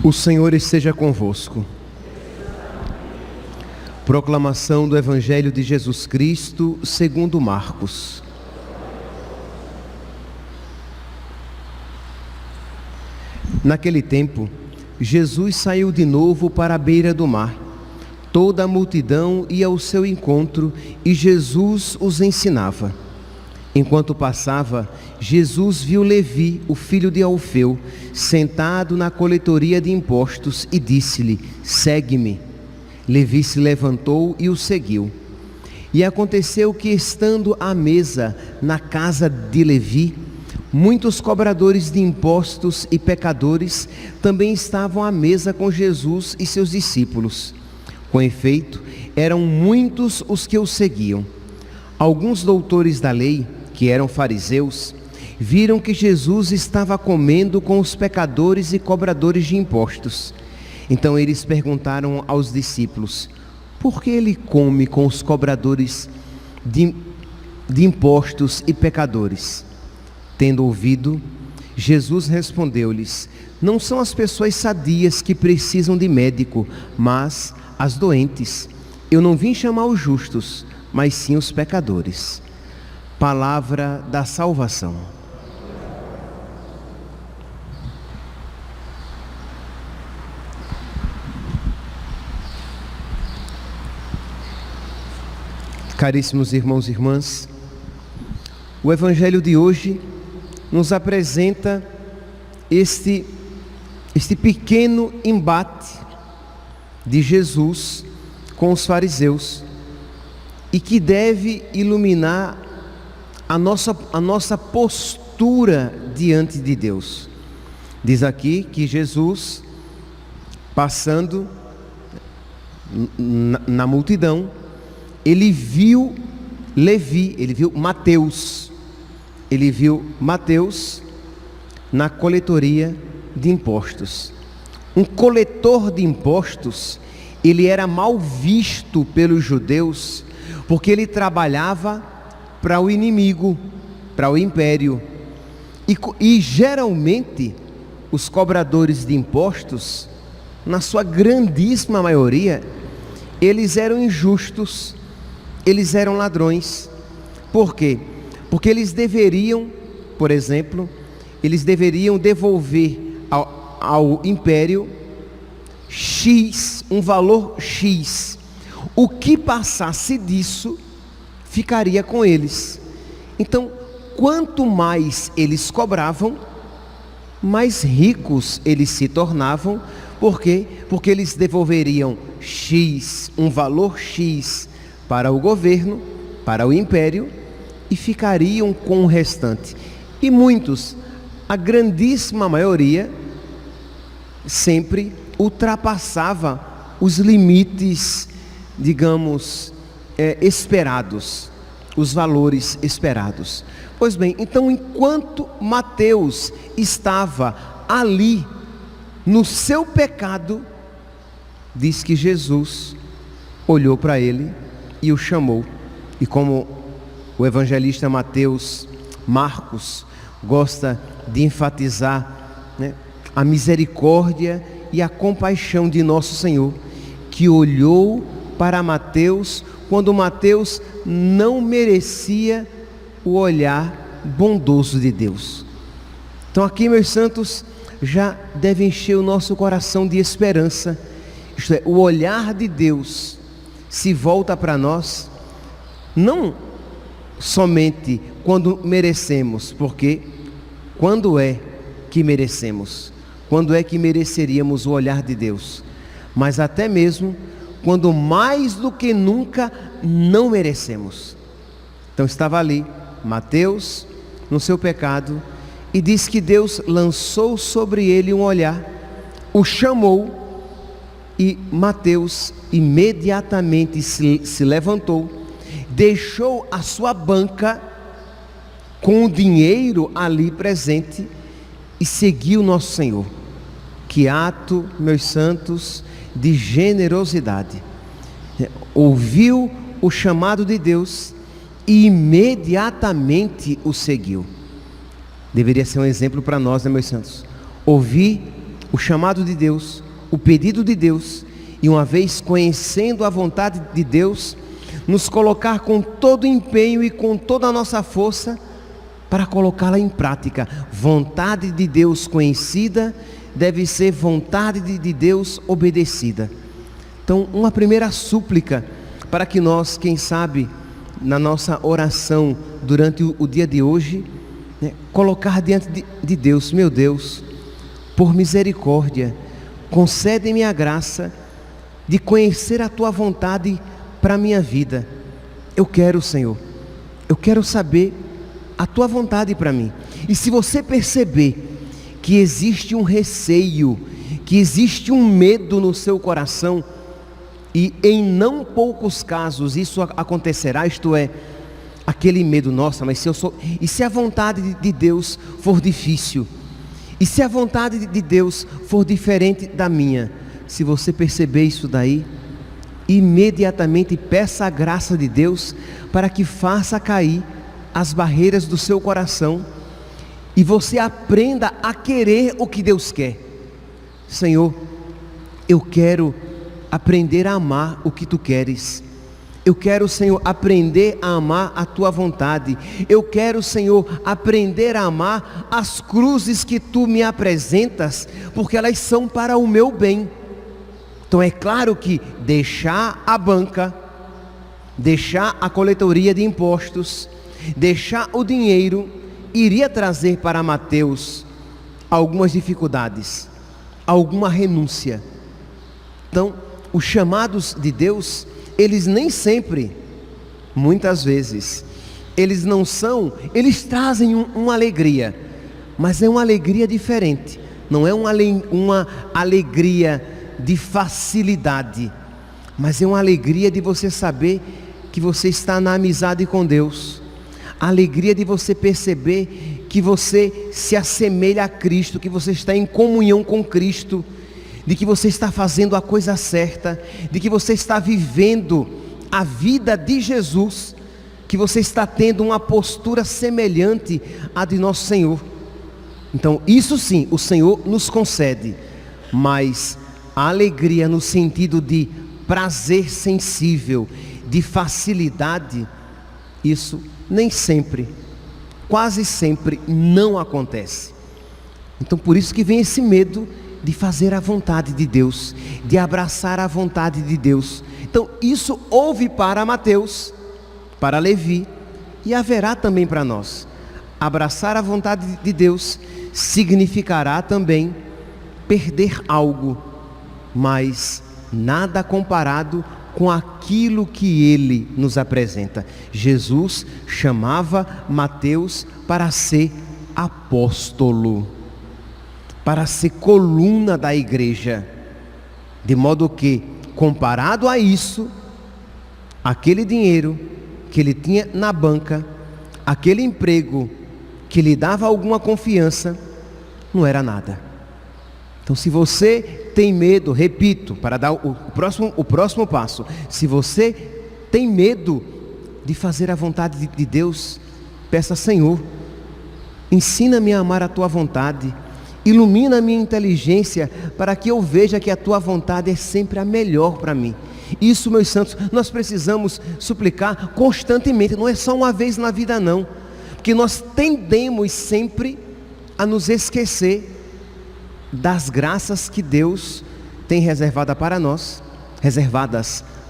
O Senhor esteja convosco. Proclamação do Evangelho de Jesus Cristo segundo Marcos. Naquele tempo, Jesus saiu de novo para a beira do mar. Toda a multidão ia ao seu encontro e Jesus os ensinava. Enquanto passava, Jesus viu Levi, o filho de Alfeu, sentado na coletoria de impostos e disse-lhe: "Segue-me." Levi se levantou e o seguiu. E aconteceu que, estando à mesa na casa de Levi, muitos cobradores de impostos e pecadores também estavam à mesa com Jesus e seus discípulos. Com efeito, eram muitos os que o seguiam. Alguns doutores da lei, que eram fariseus, viram que Jesus estava comendo com os pecadores e cobradores de impostos. Então eles perguntaram aos discípulos: por que ele come com os cobradores de impostos e pecadores? Tendo ouvido, Jesus respondeu-lhes: não são as pessoas sadias que precisam de médico, mas as doentes. Eu não vim chamar os justos, mas sim os pecadores. Palavra da salvação. Caríssimos irmãos e irmãs, o Evangelho de hoje nos apresenta este pequeno embate de Jesus com os fariseus e que deve iluminar a nossa postura diante de Deus. Diz aqui que Jesus, passando na multidão, ele viu Levi, ele viu Mateus na coletoria de impostos. Um coletor de impostos, ele era mal visto pelos judeus, porque ele trabalhava para o inimigo, para o império. E geralmente, os cobradores de impostos, na sua grandíssima maioria, eles eram injustos, eles eram ladrões. Por quê? Porque eles deveriam, por exemplo, devolver ao império X, um valor X. O que passasse disso ficaria com eles. Então, quanto mais eles cobravam, mais ricos eles se tornavam. Por quê? Porque eles devolveriam X, um valor X, para o governo, para o império, e ficariam com o restante. E muitos, a grandíssima maioria, sempre ultrapassava os limites, digamos, esperados, os valores esperados. Pois bem, então enquanto Mateus estava ali no seu pecado, diz que Jesus olhou para ele e o chamou. E como o evangelista Marcos gosta de enfatizar, né, a misericórdia e a compaixão de nosso Senhor, que olhou para Mateus quando Mateus não merecia o olhar bondoso de Deus. Então aqui, meus santos, já deve encher o nosso coração de esperança. Isto é, o olhar de Deus se volta para nós, não somente quando merecemos, porque quando é que merecemos? Quando é que mereceríamos o olhar de Deus? Mas até mesmo quando mais do que nunca não merecemos. Então estava ali Mateus no seu pecado e diz que Deus lançou sobre ele um olhar, o chamou, e Mateus imediatamente se levantou, deixou a sua banca com o dinheiro ali presente e seguiu nosso Senhor. Que ato, meus santos, de generosidade. Ouviu o chamado de Deus e imediatamente o seguiu. Deveria ser um exemplo para nós, né, meus santos? Ouvir o chamado de Deus, o pedido de Deus, e uma vez conhecendo a vontade de Deus, nos colocar com todo o empenho e com toda a nossa força para colocá-la em prática. Vontade de Deus conhecida deve ser vontade de Deus obedecida. Então, uma primeira súplica para que nós, quem sabe, na nossa oração durante o dia de hoje, colocar diante de Deus: meu Deus, por misericórdia, concede-me a graça de conhecer a Tua vontade para a minha vida. Eu quero, Senhor, eu quero saber a Tua vontade para mim. E se você perceber que existe um receio, que existe um medo no seu coração, e em não poucos casos isso acontecerá, isto é, aquele medo: nossa, mas e se a vontade de Deus for difícil? E se a vontade de Deus for diferente da minha? Se você perceber isso daí, imediatamente peça a graça de Deus para que faça cair as barreiras do seu coração e você aprenda a querer o que Deus quer. Senhor, eu quero aprender a amar o que Tu queres. Eu quero, Senhor, aprender a amar a Tua vontade. Eu quero, Senhor, aprender a amar as cruzes que Tu me apresentas, porque elas são para o meu bem. Então é claro que deixar a banca, deixar a coletoria de impostos, deixar o dinheiro, iria trazer para Mateus algumas dificuldades, alguma renúncia. Então, os chamados de Deus, eles nem sempre, muitas vezes, eles trazem uma alegria, mas é uma alegria diferente, não é uma alegria de facilidade, mas é uma alegria de você saber que você está na amizade com Deus, a alegria de você perceber que você se assemelha a Cristo, que você está em comunhão com Cristo, de que você está fazendo a coisa certa, de que você está vivendo a vida de Jesus, que você está tendo uma postura semelhante à de nosso Senhor. Então isso sim, o Senhor nos concede, mas a alegria no sentido de prazer sensível, de facilidade, isso nem sempre, quase sempre não acontece. Então por isso que vem esse medo de fazer a vontade de Deus, de abraçar a vontade de Deus. Então isso houve para Mateus, para Levi, e haverá também para nós. Abraçar a vontade de Deus significará também perder algo, mas nada comparado com aquilo que Ele nos apresenta. Jesus chamava Mateus para ser apóstolo, para ser coluna da igreja, de modo que, comparado a isso, aquele dinheiro que ele tinha na banca, aquele emprego que lhe dava alguma confiança, não era nada. Então, se você tem medo, repito, para dar o próximo passo, se você tem medo de fazer a vontade de Deus, peça: Senhor, ensina-me a amar a Tua vontade, ilumina a minha inteligência para que eu veja que a Tua vontade é sempre a melhor para mim. Isso, meus santos, nós precisamos suplicar constantemente, não é só uma vez na vida não, porque nós tendemos sempre a nos esquecer das graças que Deus tem reservadas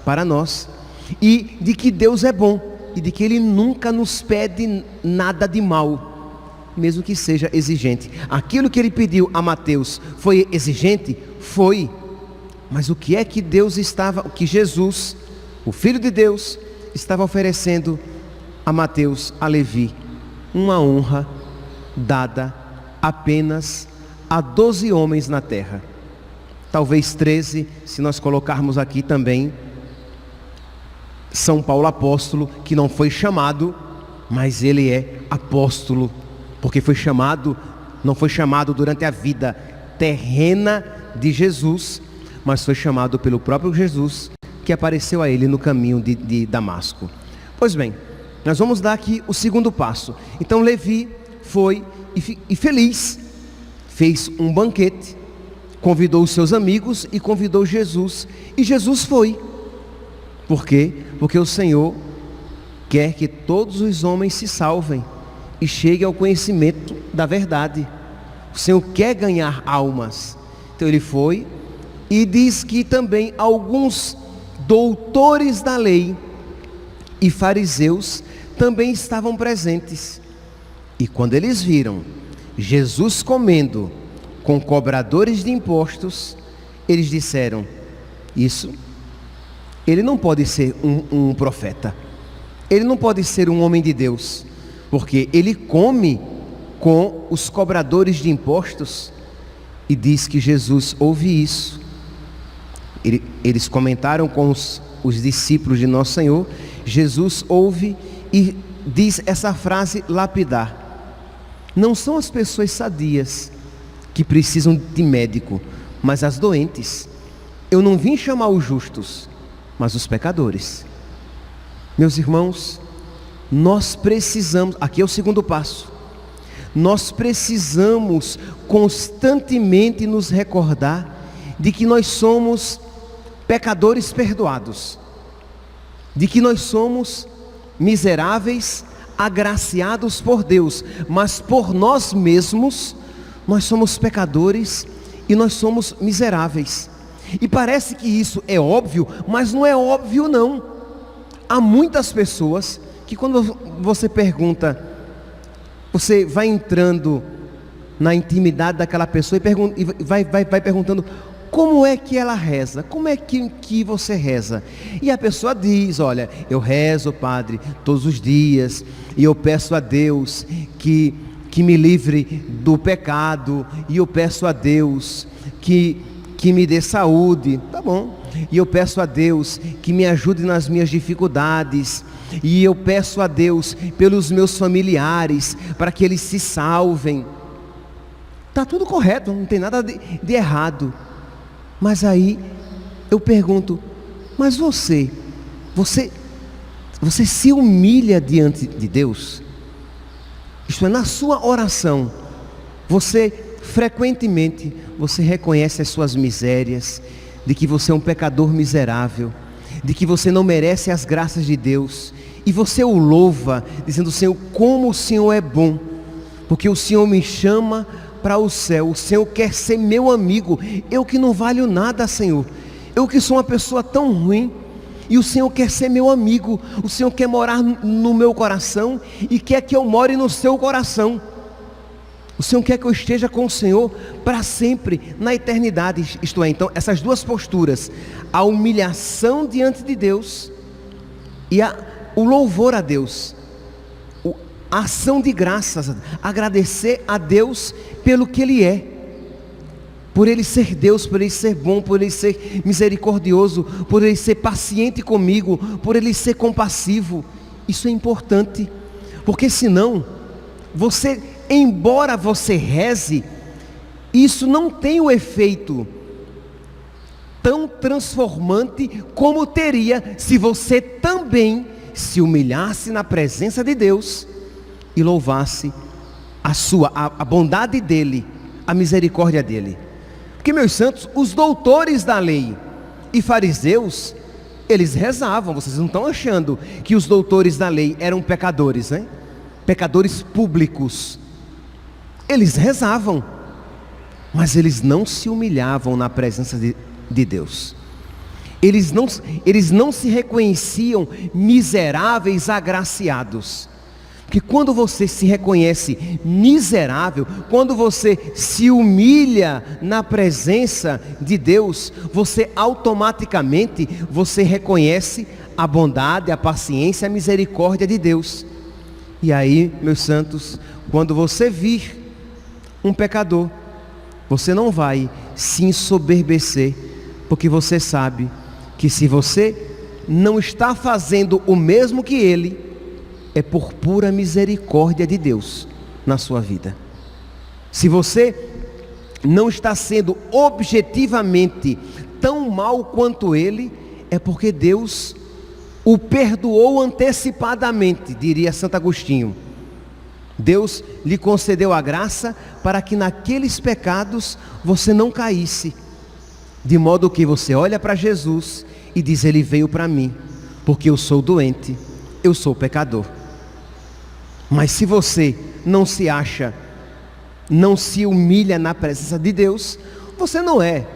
para nós, e de que Deus é bom, e de que Ele nunca nos pede nada de mal, mesmo que seja exigente. Aquilo que Ele pediu a Mateus foi exigente? Foi. Mas o que é que que Jesus, o Filho de Deus, estava oferecendo a Mateus, a Levi? Uma honra dada apenas a 12 homens na terra, talvez 13, se nós colocarmos aqui também São Paulo apóstolo, que não foi chamado, mas ele é apóstolo, porque não foi chamado durante a vida terrena de Jesus, mas foi chamado pelo próprio Jesus, que apareceu a ele no caminho de Damasco. Pois bem, nós vamos dar aqui o segundo passo. Então Levi foi e feliz, fez um banquete, convidou os seus amigos e convidou Jesus. E Jesus foi. Por quê? Porque o Senhor quer que todos os homens se salvem e cheguem ao conhecimento da verdade. O Senhor quer ganhar almas. Então ele foi, e diz que também alguns doutores da lei e fariseus também estavam presentes. E quando eles viram Jesus comendo com cobradores de impostos, eles disseram: ele não pode ser um profeta, ele não pode ser um homem de Deus, porque ele come com os cobradores de impostos. E diz que Jesus ouve isso. Eles comentaram com os discípulos de Nosso Senhor. Jesus ouve e diz essa frase lapidar: não são as pessoas sadias que precisam de médico, mas as doentes. Eu não vim chamar os justos, mas os pecadores. Meus irmãos, nós precisamos, aqui é o segundo passo, nós precisamos constantemente nos recordar de que nós somos pecadores perdoados, de que nós somos miseráveis, agraciados por Deus, mas por nós mesmos, nós somos pecadores e nós somos miseráveis. E parece que isso é óbvio, mas não é óbvio não. Há muitas pessoas que quando você pergunta, você vai entrando na intimidade daquela pessoa e vai perguntando: como é que ela reza? Como é que você reza? E a pessoa diz: olha, eu rezo, Padre, todos os dias, e eu peço a Deus que me livre do pecado, e eu peço a Deus que me dê saúde. Tá bom. E eu peço a Deus que me ajude nas minhas dificuldades, e eu peço a Deus pelos meus familiares, para que eles se salvem. Está tudo correto, não tem nada de errado. Mas aí eu pergunto: mas você se humilha diante de Deus? Isto é, na sua oração, você frequentemente reconhece as suas misérias, de que você é um pecador miserável, de que você não merece as graças de Deus, e você o louva, dizendo: Senhor, como o Senhor é bom, porque o Senhor me chama para o céu, o Senhor quer ser meu amigo, eu que não valho nada, Senhor, eu que sou uma pessoa tão ruim, e o Senhor quer ser meu amigo, o Senhor quer morar no meu coração, e quer que eu more no seu coração. O Senhor quer que eu esteja com o Senhor para sempre, na eternidade. Isto é, então, essas duas posturas, a humilhação diante de Deus e o louvor a Deus, a ação de graças, agradecer a Deus pelo que Ele é, por Ele ser Deus, por Ele ser bom, por Ele ser misericordioso, por Ele ser paciente comigo, por Ele ser compassivo. Isso é importante, porque senão, embora você reze, isso não tem o efeito tão transformante como teria se você também se humilhasse na presença de Deus e louvasse a bondade dEle, a misericórdia dEle. Porque, meus santos, os doutores da lei e fariseus, eles rezavam. Vocês não estão achando que os doutores da lei eram pecadores, né? Pecadores públicos. Eles rezavam, mas eles não se humilhavam na presença de Deus. Eles não se reconheciam miseráveis, agraciados. Porque quando você se reconhece miserável, quando você se humilha na presença de Deus, você automaticamente reconhece a bondade, a paciência, a misericórdia de Deus. E aí, meus santos, quando você vir um pecador, você não vai se ensoberbecer, porque você sabe que se você não está fazendo o mesmo que ele, é por pura misericórdia de Deus na sua vida. Se você não está sendo objetivamente tão mal quanto ele, é porque Deus o perdoou antecipadamente, diria Santo Agostinho. Deus lhe concedeu a graça para que naqueles pecados você não caísse. De modo que você olha para Jesus e diz: Ele veio para mim, porque eu sou doente, eu sou pecador. Mas se você não se acha, não se humilha na presença de Deus, você não é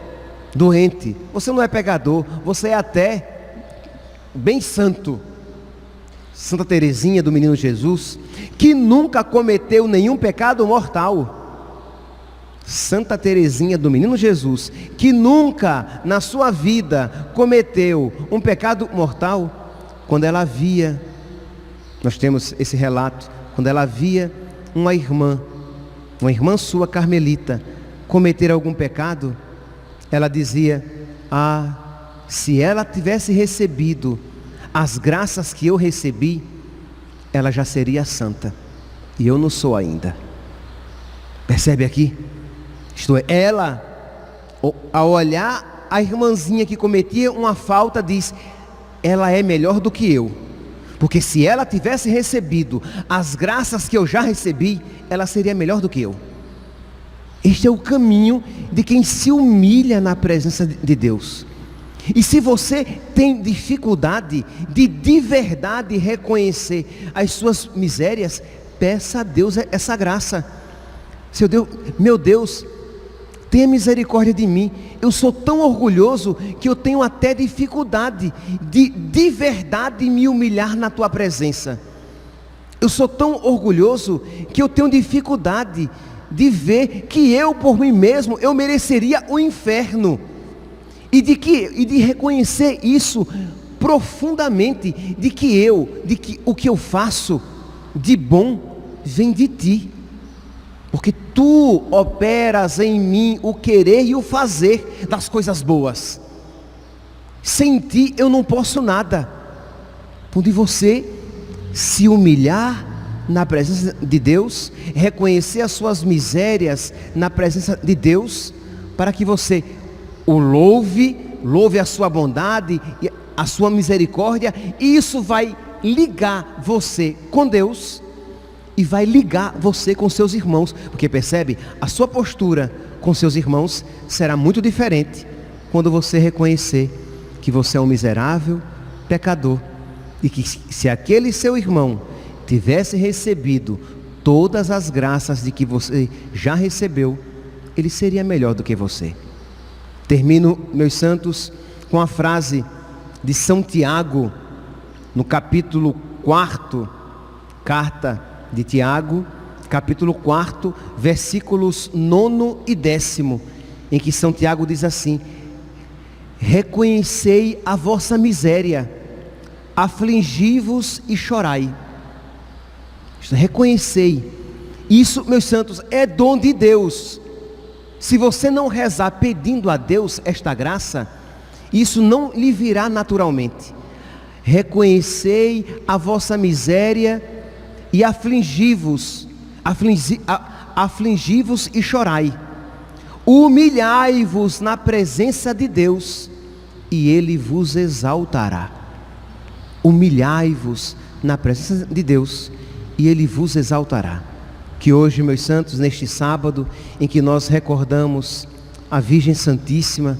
doente, você não é pecador, você é até bem santo. Santa Teresinha do Menino Jesus, que nunca cometeu nenhum pecado mortal. Santa Teresinha do Menino Jesus, que nunca na sua vida cometeu um pecado mortal, quando ela via, nós temos esse relato, quando ela via uma irmã sua carmelita, cometer algum pecado, ela dizia: se ela tivesse recebido as graças que eu recebi, ela já seria santa, e eu não sou ainda. Percebe aqui? Isto é, ela, ao olhar a irmãzinha que cometia uma falta, diz: ela é melhor do que eu, porque se ela tivesse recebido as graças que eu já recebi, ela seria melhor do que eu. Este é o caminho de quem se humilha na presença de Deus. E se você tem dificuldade de verdade reconhecer as suas misérias, peça a Deus essa graça. Meu Deus, tenha misericórdia de mim. Eu sou tão orgulhoso que eu tenho até dificuldade de verdade me humilhar na tua presença. Eu sou tão orgulhoso que eu tenho dificuldade de ver que eu por mim mesmo eu mereceria o inferno. E de reconhecer isso profundamente, de que o que eu faço de bom vem de ti, porque tu operas em mim o querer e o fazer das coisas boas. Sem ti eu não posso nada. Quando você se humilhar na presença de Deus, reconhecer as suas misérias na presença de Deus, para que você o louve a sua bondade e a sua misericórdia, e isso vai ligar você com Deus e vai ligar você com seus irmãos, porque percebe, a sua postura com seus irmãos será muito diferente quando você reconhecer que você é um miserável pecador, e que se aquele seu irmão tivesse recebido todas as graças de que você já recebeu, ele seria melhor do que você. Termino, meus santos, com a frase de São Tiago, no capítulo 4, carta de Tiago, capítulo 4, versículos 9 e 10, em que São Tiago diz assim: reconhecei a vossa miséria, afligi-vos e chorai. Reconhecei. Isso, meus santos, é dom de Deus. Se você não rezar pedindo a Deus esta graça, isso não lhe virá naturalmente. Reconhecei a vossa miséria e afligi-vos e chorai. Humilhai-vos na presença de Deus e Ele vos exaltará. Humilhai-vos na presença de Deus e Ele vos exaltará. Que hoje, meus santos, neste sábado, em que nós recordamos a Virgem Santíssima,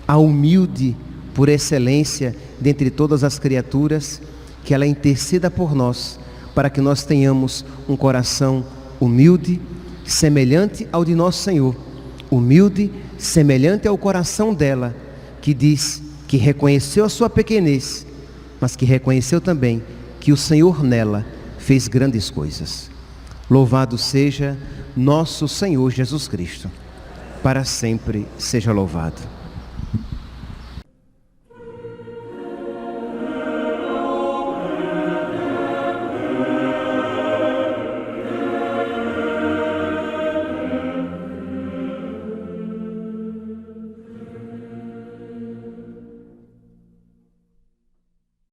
a humilde por excelência dentre todas as criaturas, que ela interceda por nós, para que nós tenhamos um coração humilde, semelhante ao de nosso Senhor, humilde, semelhante ao coração dela, que diz que reconheceu a sua pequenez, mas que reconheceu também que o Senhor nela fez grandes coisas. Louvado seja nosso Senhor Jesus Cristo, para sempre seja louvado.